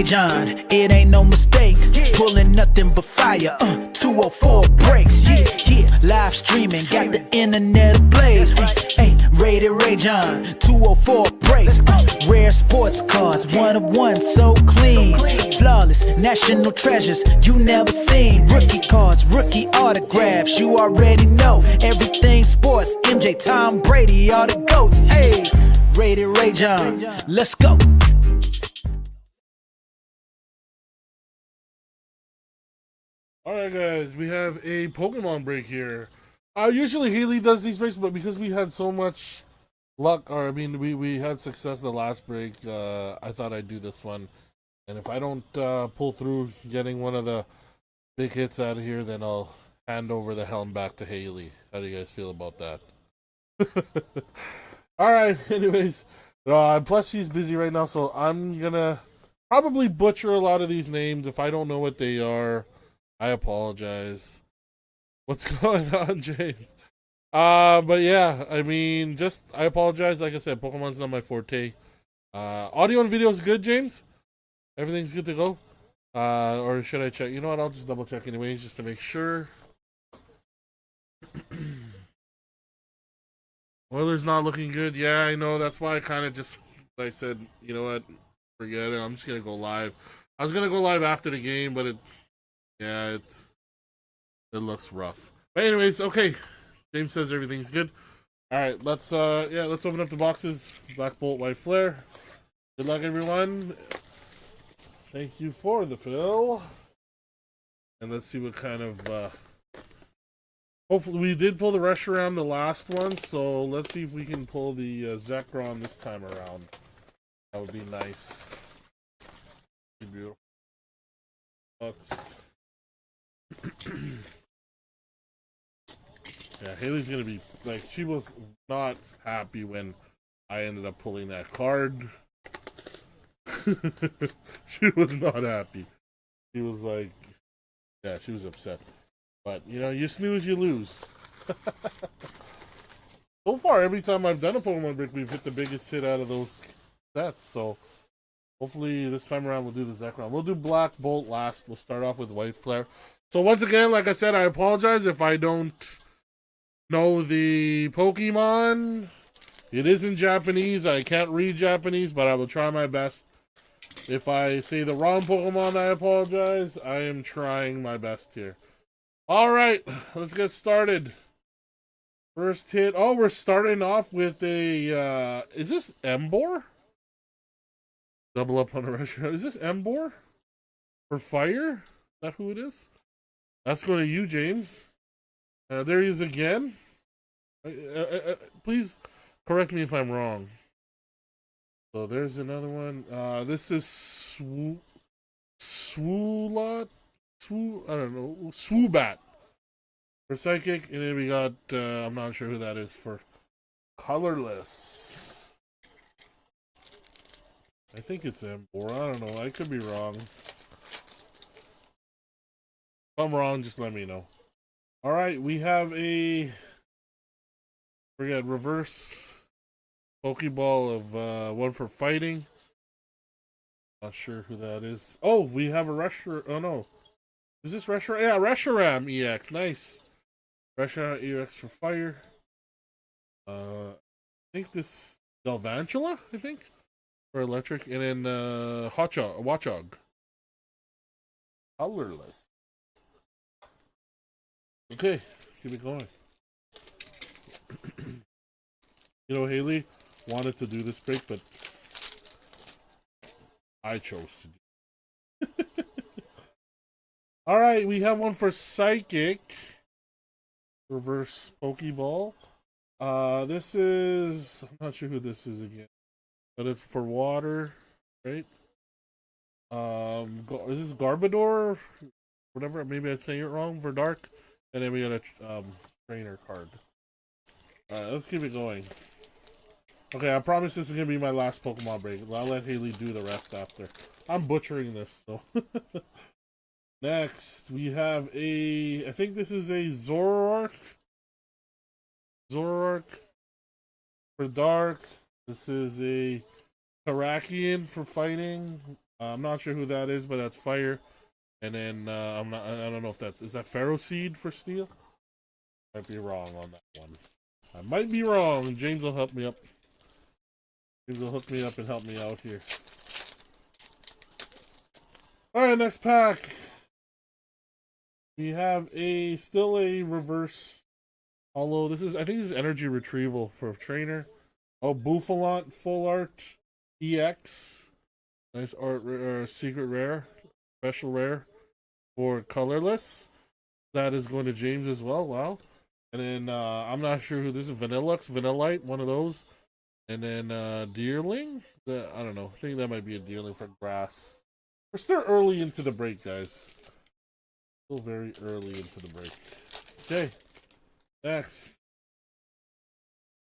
John, it ain't no mistake. Pulling nothing but fire, 204 breaks. Yeah, live streaming, got the internet ablaze. Hey, rated Ray John, 204 breaks. Rare sports cars, one of one, so clean. Flawless, national treasures you never seen. Rookie cards, rookie autographs, you already know. Everything sports, MJ, Tom Brady, all the GOATs. Hey, rated Ray John, let's go. Alright guys, we have a Pokemon break here. Usually Haley does these breaks, but because we had so much luck, or I mean we had success the last break, I thought I'd do this one. And if I don't pull through getting one of the big hits out of here, then I'll hand over the helm back to Haley. How do you guys feel about that? Alright, anyways. Plus she's busy right now, so I'm gonna probably butcher a lot of these names. If I don't know what they are, I apologize. What's going on, James? But yeah, I mean, I apologize. Like I said, Pokemon's not my forte. Audio and video is good, James? Everything's good to go? Or should I check? You know what? I'll just double check anyways, just to make sure. Weather's not looking good. Yeah, I know. That's why I kind of just, like I said, you know what? Forget it. I'm just going to go live. I was going to go live after the game, but it looks rough. But anyways, okay. James says everything's good. Alright, let's open up the boxes. Black Bolt, White Flare. Good luck, everyone. Thank you for the fill. And let's see what kind of hopefully we did pull the rush around the last one, so let's see if we can pull the Zekrom this time around. That would be nice. Be beautiful. Yeah, Haley's gonna be like, she was not happy when I ended up pulling that card. She was not happy. She was like, yeah, she was upset. But you know, you snooze, you lose. So far, every time I've done a Pokemon break, we've hit the biggest hit out of those sets. So hopefully this time around we'll do the Zekrom. We'll do Black Bolt last. We'll start off with White Flare. So once again, like I said, I apologize if I don't know the Pokemon. It is in Japanese. I can't read Japanese, but I will try my best. If I say the wrong Pokemon, I apologize. I am trying my best here. Alright, let's get started. First hit. Oh, we're starting off with a, is this Emboar? Double up on a restaurant. Is this Emboar? For fire? Is that who it is? Let's go to you, James. There he is again. Please correct me if I'm wrong. So there's another one. This is Swoobat for Psychic. And then we got, I'm not sure who that is for Colorless. I think it's Emboar. I don't know. I could be wrong. If I'm wrong, just let me know. Alright, we have a reverse Pokeball of one for fighting. Not sure who that is. Oh, we have a oh no. Is this Reshiram? Yeah, Reshiram EX. Nice. Reshiram EX for fire. I think this Galvantula, I think. For electric. And then Watchog. Colorless. Okay, keep it going. You know, Haley wanted to do this break, but I chose to do it. Alright, we have one for Psychic. Reverse Pokeball. This is, I'm not sure who this is again, but it's for water, right? Is this Garbodor? Whatever, maybe I say it wrong, for dark. And then we got a trainer card. Alright, let's keep it going. Okay, I promise this is going to be my last Pokemon break. I'll let Haley do the rest after. I'm butchering this, so. Next, we have I think this is a Zoroark. Zoroark for dark. This is a Terrakion for fighting. I'm not sure who that is, but that's fire. And then I don't know if is that Pharaoh Seed for steel? Might be wrong on that one. I might be wrong. James will help me up. James will hook me up and help me out here. Alright, next pack. We have still a reverse holo. I think this is energy retrieval for a trainer. Oh, Buffalant full art EX. Nice art, secret rare, special rare for colorless. That is going to James as well. Wow. And then I'm not sure who this is. Vanillite, one of those. And then Deerling. I don't know. I think that might be a Deerling for grass. We're still early into the break, guys. Still very early into the break. Okay. Next.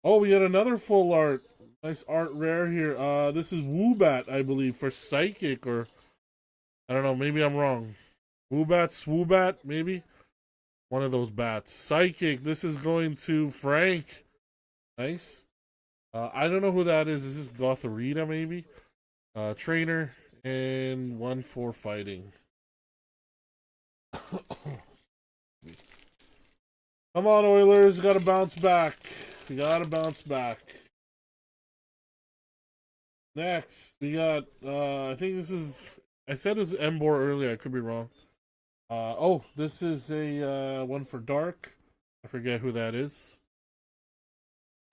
Oh, we got another full art. Nice art rare here. This is Woobat, I believe, for Psychic, or I don't know, maybe I'm wrong. Swoobat, maybe? One of those bats. Psychic, this is going to Frank. Nice. I don't know who that is. Is this Gotharita, maybe? Trainer, and one for fighting. Come on, Oilers. Gotta bounce back. We gotta bounce back. Next, we got, I think this is, I said it was Embor earlier. I could be wrong. Oh, this is a one for Dark. I forget who that is.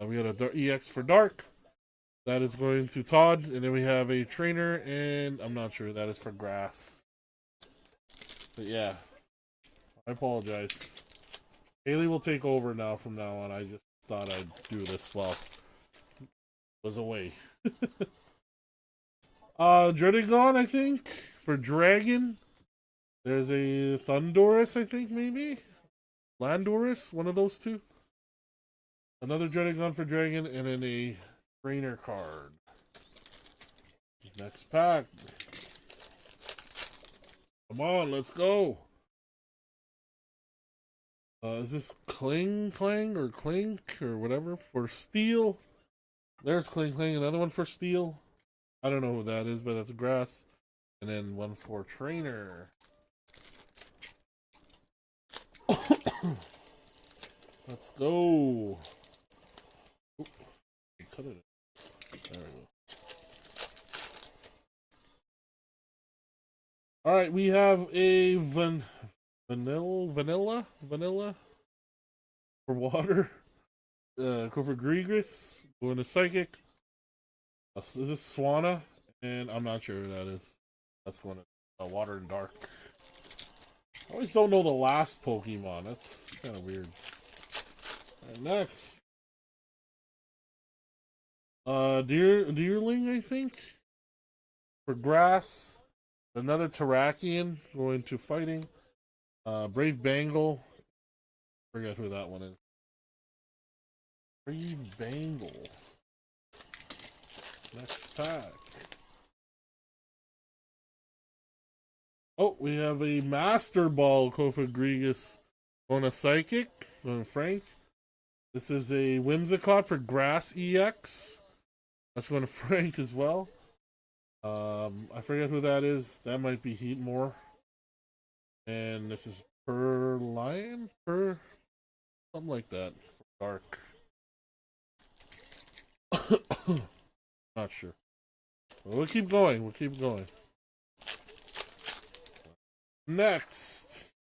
We got a EX for Dark. That is going to Todd. And then we have a trainer, and I'm not sure. That is for Grass. But yeah, I apologize. Haley will take over now from now on. I just thought I'd do this while I was away. Dredagon, I think, for Dragon. There's a Thundoris, I think, maybe? Landorus, one of those two. Another Dredagon for Dragon, and then a trainer card. Next pack. Come on, let's go. Is this Clang or Clink or whatever for Steel? There's Clang, another one for Steel. I don't know who that is, but that's grass. And then one for Trainer. Let's go. Oop, cut it. There we go. All right, we have a vanilla for water. Go for Gregris. Going to Psychic. This is Swanna, and I'm not sure who that is. That's going to Water and Dark. I always don't know the last Pokemon. That's kind of weird. Right, next. Deerling, I think. For Grass. Another Terrakion going to Fighting. Brave Bangle. Forget who that one is. Brave Bangle. Next pack. Oh, we have a Master Ball Kofagrigus on a Psychic, on a Frank. This is a Whimsicott for Grass EX. That's going to Frank as well. I forget who that is. That might be Heatmore. And this is Lion? Something like that. For Dark. Not sure. We'll keep going. We'll keep going. Next.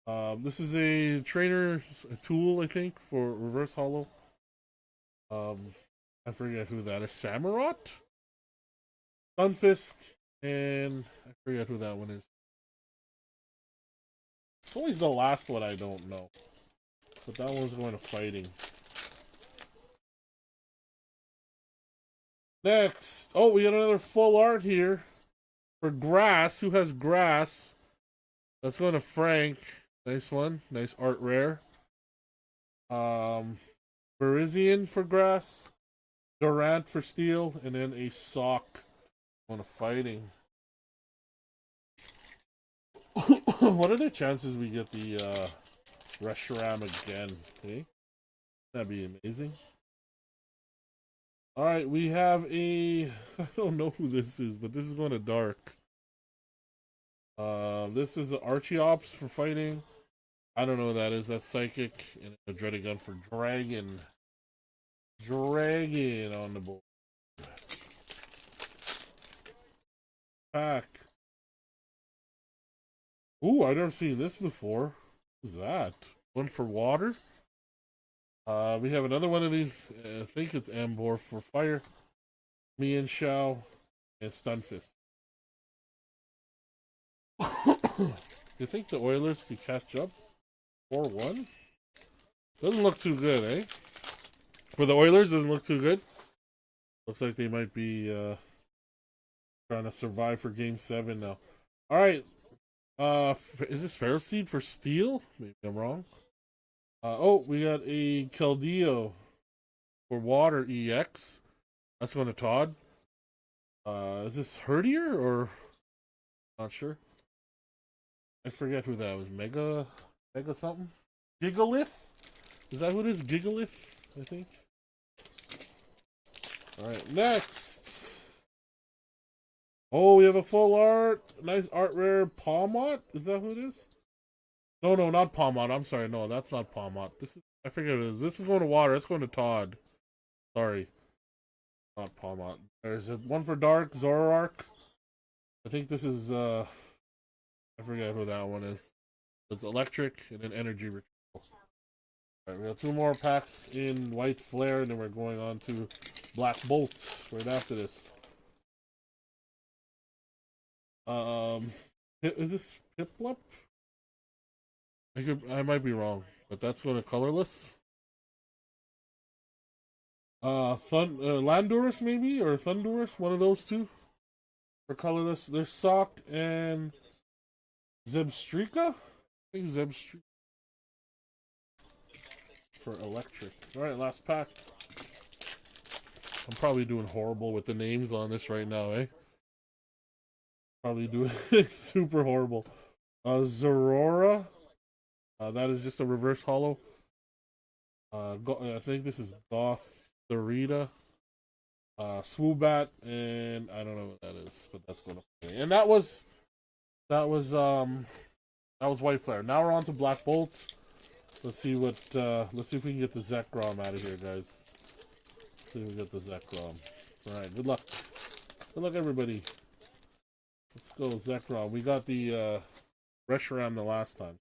This is a trainer tool, I think, for reverse holo. I forget who that is. Samurott? Sunfisk, and I forget who that one is. It's always the last one I don't know. But that one's going to Fighting. Next. Oh, we got another full art here. For Grass. Who has Grass? That's going to Frank. Nice one. Nice art rare. Virizion for Grass. Durant for Steel. And then a Sock on a Fighting. What are the chances we get the Reshiram again? Okay. That'd be amazing. All right, we have a. I don't know who this is, but this is going to dark. This is Archeops for fighting. I don't know what that is. That's psychic and a dreaded gun for dragon. Dragon on the board. Pack. Ooh, I've never seen this before. What's that? One for water. We have another one of these. I think it's Ambor for fire. Me and Shao and Stunfist. You think the Oilers could catch up? 4-1? Doesn't look too good, eh? For the Oilers, doesn't look too good. Looks like they might be trying to survive for Game 7 now. All right. Is this Ferroseed for steel? Maybe I'm wrong. Oh, we got a Keldeo for water EX. That's going to Todd. Is this Herdier or not sure? I forget who that was. Mega something? Gigalith? Is that who it is? Gigalith, I think. Alright, next. Oh, we have a full art. Nice art rare Palmot. Is that who it is? No, not Palmot. I'm sorry. No, that's not Palmot. This is, I forget what it is. This is going to water. That's going to Todd. Sorry. Not Palmot. There's one for Dark, Zoroark. I think this is I forget who that one is. It's electric and then energy retrieval. Alright, we got two more packs in White Flare, and then we're going on to Black Bolt right after this. Is this Piplup? I might be wrong, but that's going to colorless. Landorus maybe, or Thundurus, one of those two. For colorless, there's Sock and Zebstrika? I think Zebstrika. For electric. Alright, last pack. I'm probably doing horrible with the names on this right now, eh? Probably doing super horrible. Zorora. That is just a reverse hollow. I think this is Gothorita. Swoobat, and I don't know what that is, but that's gonna play. And that was White Flare. Now we're on to Black Bolt. Let's see if we can get the Zekrom out of here, guys. Let's see if we get the Zekrom. Alright, good luck. Good luck, everybody. Let's go, Zekrom. We got the Reshiram the last time.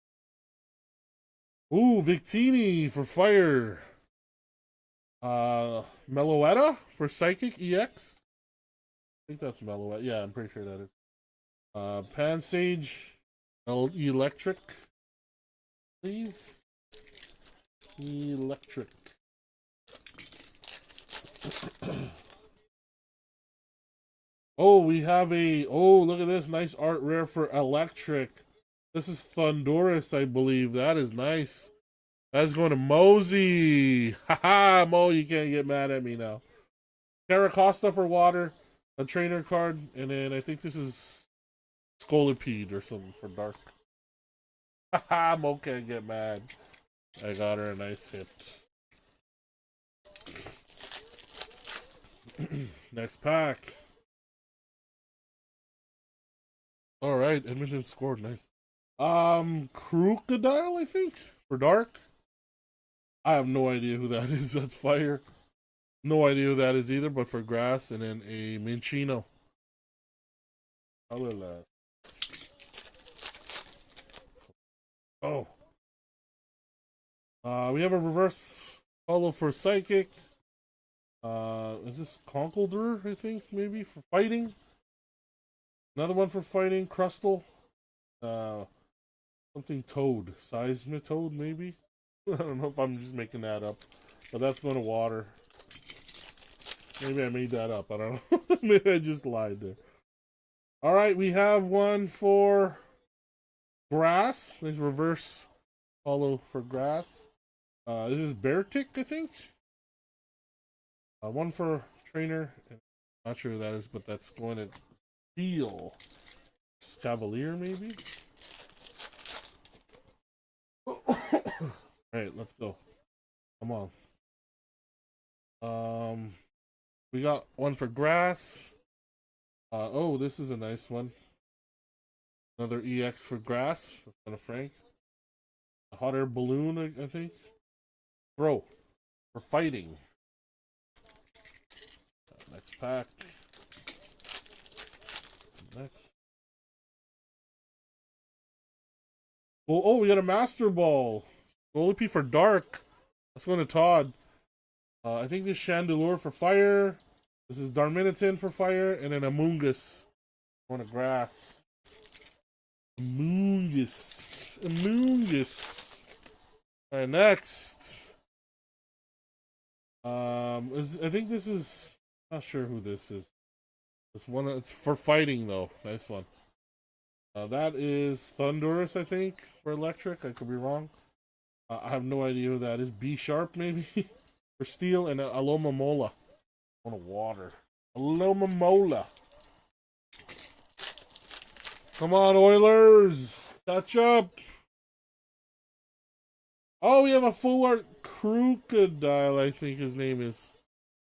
Ooh, Victini for fire. Meloetta for Psychic EX. I think that's Meloetta. Yeah, I'm pretty sure that is. Pansage Electric. Leave. Electric. Oh, we have look at this. Nice art rare for Electric. This is Thundurus, I believe. That is nice. That's going to Mosey. Haha, Mo, you can't get mad at me now. Caracosta for water. A trainer card. And then I think this is Scolipede or something for dark. Haha, Mo can't get mad. I got her a nice hit. Next pack. Alright, Edmonton scored. Nice. Crocodile, I think, for dark. I have no idea who that is. That's fire. No idea who that is either, but for grass, and then a Minchino. Colorless. Oh. We have a reverse hollow for Psychic. Is this Conkeldurr, I think, maybe, for fighting? Another one for fighting, Crustle. Something Toad. Seismitoad, maybe? I don't know if I'm just making that up. But that's going to water. Maybe I made that up. I don't know. Maybe I just lied there. Alright, we have one for grass. There's reverse hollow for grass. This is Beartic, I think. One for trainer. Not sure who that is, but that's going to Steel. Cavalier, maybe? Alright, let's go. Come on. We got one for grass. Oh, this is a nice one. Another EX for grass. That's kind of frank. A hot air balloon, I think. Bro, for fighting. Next pack. Next. Oh, we got a Master Ball. Dolly for dark. Let's go to Todd. I think this Chandelure for fire. This is Darmanitan for fire. And then Amoonguss. Going to grass. Amoonguss. Amoonguss. Alright, next. I think this is... Not sure who this is. This one, it's for fighting though. Nice one. That is Thundurus, I think, for electric. I could be wrong. I have no idea who that is. B Sharp, maybe? For steel. And Alomomola. On a water. Alomomola. Come on, Oilers. Catch up. Oh, we have a full art Crocodile, I think his name is.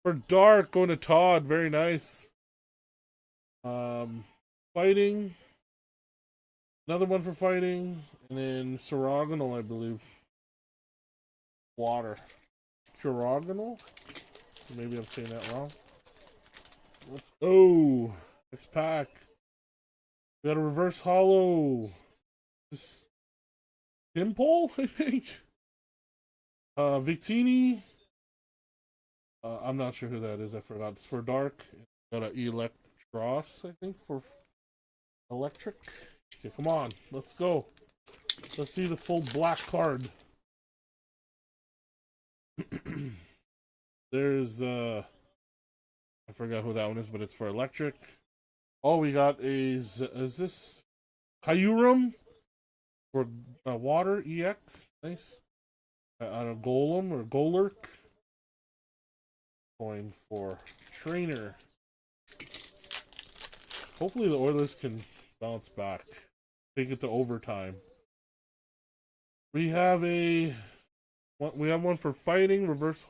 For dark, going to Todd. Very nice. Fighting. Another one for fighting. And then Sorogonal, I believe. Water. Sorogonal? Maybe I'm saying that wrong. Let's go. Next pack. We got a reverse hollow. This Pimpole, I think. Victini. I'm not sure who that is. I forgot. It's for dark. Got an Electros, I think, for electric. Okay, come on. Let's go. Let's see the full black card. There's I forgot who that one is, but it's for electric. Oh, we got a is this Kyurem for water EX? Nice. On a Golem or Golurk. Coin for trainer. Hopefully the Oilers can bounce back. Take it to overtime. We have one for fighting, reverse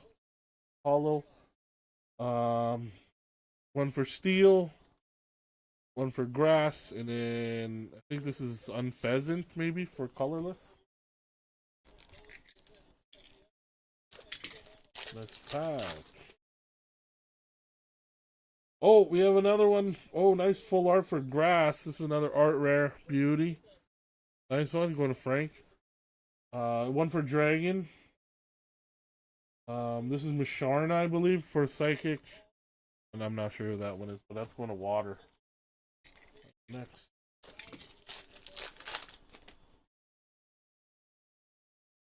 hollow. One for steel. One for grass, and then I think this is Unpheasant, maybe, for colorless. Next pack. Oh, we have another one. Oh, nice full art for grass. This is another art rare beauty. Nice one. Going to Frank. One for dragon. This is Misharna, I believe, for psychic. And I'm not sure who that one is, but that's going to water. Next.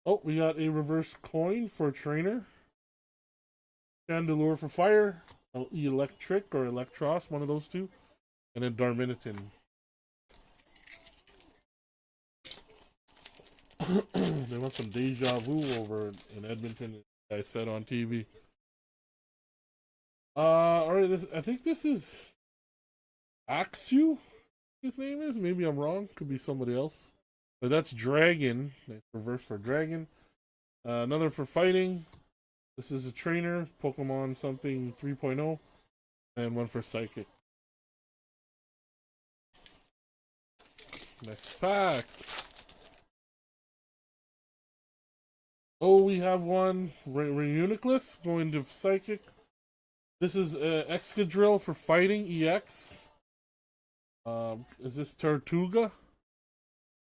Oh, we got a reverse coin for trainer. Chandelure for fire. Electric or Electros, one of those two. And then Darmanitan. They want some deja vu over in Edmonton, I said on TV. Alright, I think this is Axu, his name is. Maybe I'm wrong. Could be somebody else. But that's Dragon. Reverse for Dragon. Another for fighting. This is a trainer. Pokemon something 3.0. And one for psychic. Next pack. Oh, we have one. Reuniclus going to psychic. This is Excadrill for fighting EX. Is this Tortuga?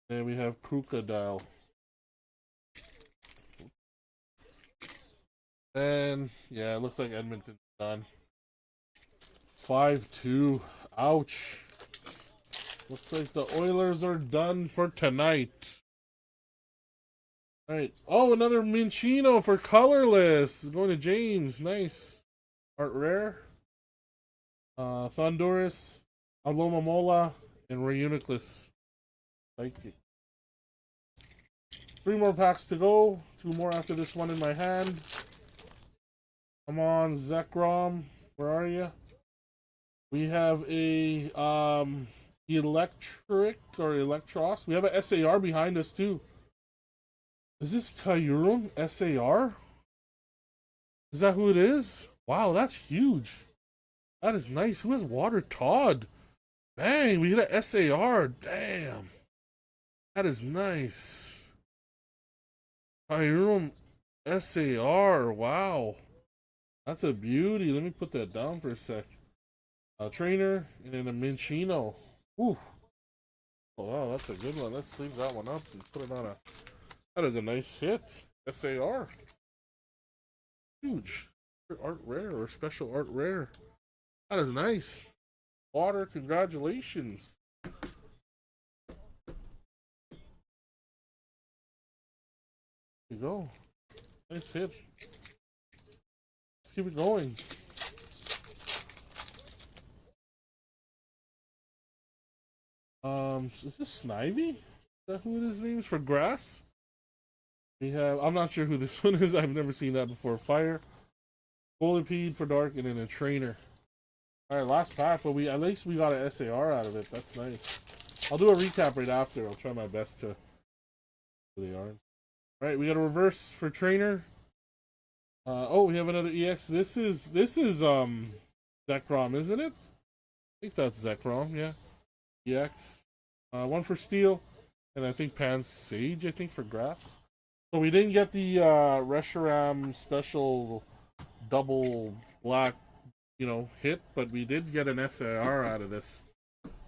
And we have Crocodile. And yeah, it looks like Edmonton's done. 5-2. Ouch. Looks like the Oilers are done for tonight. Alright. Oh, another Minchino for colorless. Going to James. Nice. Art rare. Thundurus, Alomomola, and Reuniclus. Psychic. 3 more packs to go. 2 more after this one in my hand. Come on, Zekrom. Where are you? We have a Electric or Electros. We have a SAR behind us too. Is this Kyurem SAR? Is that who it is? Wow, that's huge. That is nice. Who has water? Todd. Dang, we get a SAR. Damn. That is nice. Hiram SAR. Wow. That's a beauty. Let me put that down for a sec. A trainer and then a Minchino. Ooh. Oh, wow, that's a good one. Let's sleeve that one up and put it on a... That is a nice hit. SAR. Huge. Art rare or special art rare. That is nice. Water, congratulations. There you go. Nice hit. Let's keep it going. Is this Snivy? Is that who his name is for grass? We have, I'm not sure who this one is. I've never seen that before. Fire, Volipede for dark, and then a trainer. Alright, last pack, but at least we got an SAR out of it. That's nice. I'll do a recap right after. I'll try my best to do the yarn. Alright, we got a reverse for trainer. Oh, we have another EX. This is Zekrom, isn't it? I think that's Zekrom, yeah. EX. One for steel, and I think Pan Sage, I think, for grass. So we didn't get the Reshiram special double black, hit, but we did get an SAR out of this.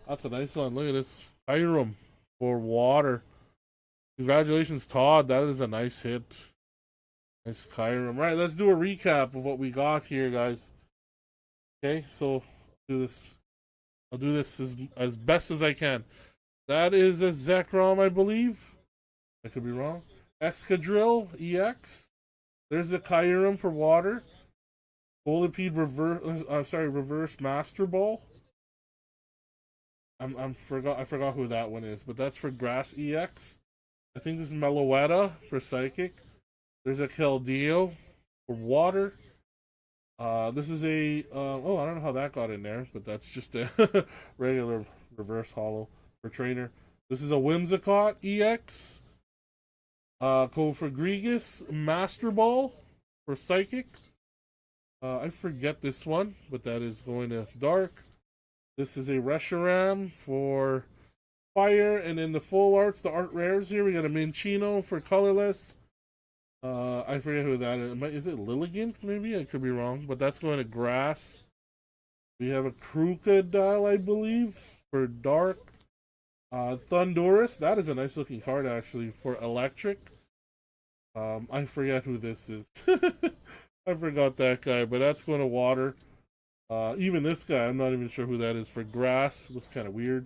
That's a nice one. Look at this. Hiram for water. Congratulations, Todd. That is a nice hit. Nice Hiram. Right, let's do a recap of what we got here, guys. Okay, so I'll do this as best as I can. That is a Zekrom, I believe. I could be wrong. Excadrill EX. There's the Kyurem for water. Volipede reverse Master Ball. I forgot who that one is, but that's for Grass EX. I think this is Meloetta for Psychic. There's a Keldeo for water. This is a I don't know how that got in there, but that's just a regular reverse holo for trainer. This is a Whimsicott EX. Kofagrigus Master Ball for Psychic. I forget this one, but that is going to dark. This is a Reshiram for fire, and in the full arts, the art rares here, we got a Minchino for colorless. I forget who that is. Is it Lilligant, maybe? I could be wrong, but that's going to grass. We have a Crocodile, I believe, for dark. Thunderous, that is a nice looking card, actually, for electric. I forget who this is. I forgot that guy, but that's going to water. Even this guy, I'm not even sure who that is, for grass. Looks kind of weird.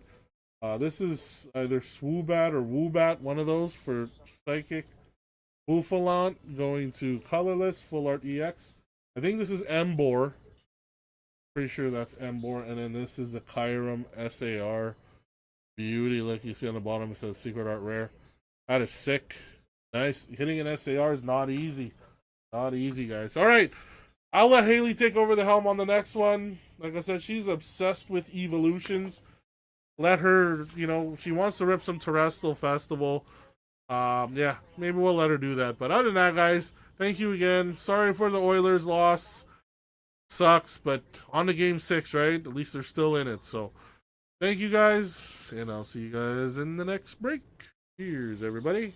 This is either Swoobat or Woobat, one of those for psychic. Buffalant going to colorless, full art EX. I think this is Embor. Pretty sure that's Embor. And then this is the Kyurem SAR. Beauty, like you see on the bottom, it says secret art rare. That is sick. Nice. Hitting an SAR is not easy. Not easy, guys. Alright. I'll let Haley take over the helm on the next one. Like I said, she's obsessed with evolutions. Let her, she wants to rip some Terrestrial Festival. Yeah, maybe we'll let her do that. But other than that, guys, thank you again. Sorry for the Oilers loss. Sucks, but on to game 6, right? At least they're still in it. So thank you guys, and I'll see you guys in the next break. Cheers, everybody.